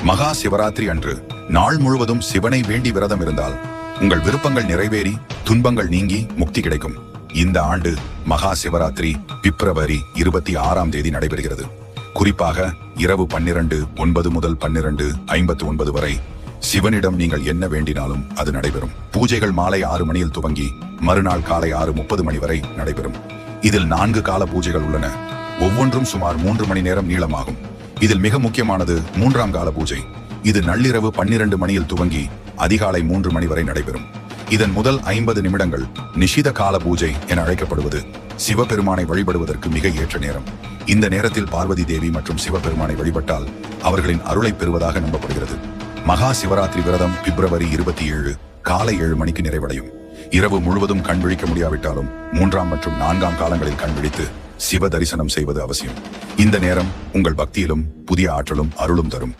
மகா சிவராத்திரி அன்று நாள் முழுவதும் சிவனை வேண்டி விரதம் இருந்தால் உங்கள் விருப்பங்கள் நிறைவேறி துன்பங்கள் நீங்கி முக்தி கிடைக்கும். இந்த ஆண்டு மகா சிவராத்திரி பிப்ரவரி 26 நடைபெறுகிறது. குறிப்பாக இரவு 12:09 முதல் 12:59 வரை சிவனிடம் நீங்கள் என்ன வேண்டினாலும் அது நடைபெறும். பூஜைகள் மாலை 6 மணியில் துவங்கி மறுநாள் காலை 6:30 மணி வரை நடைபெறும். இதில் 4 கால பூஜைகள் உள்ளன. ஒவ்வொன்றும் சுமார் 3 மணி நேரம் நீளமாகும். இதில் மிக முக்கியமானது 3ஆம் கால பூஜை. இது நள்ளிரவு 12 மணியில் துவங்கி அதிகாலை 3 மணி வரை நடைபெறும். இதன் முதல் 50 நிமிடங்கள் நிஷித கால பூஜை என அழைக்கப்படுவது சிவபெருமானை வழிபடுவதற்கு மிக ஏற்ற நேரம். இந்த நேரத்தில் பார்வதி தேவி மற்றும் சிவபெருமானை வழிபட்டால் அவர்களின் அருளை பெறுவதாக நம்பப்படுகிறது. மகா சிவராத்திரி விரதம் பிப்ரவரி 27 காலை 7 மணிக்கு நிறைவடையும். இரவு முழுவதும் கண் விழிக்க முடியாவிட்டாலும் 3ஆம் மற்றும் 4ஆம் காலங்களில் கண் விழித்து சிவ தரிசனம் செய்வது அவசியம். இந்த நேரம் உங்கள் பக்தியிலும் புதிய ஆற்றலும் அருளும் தரும்.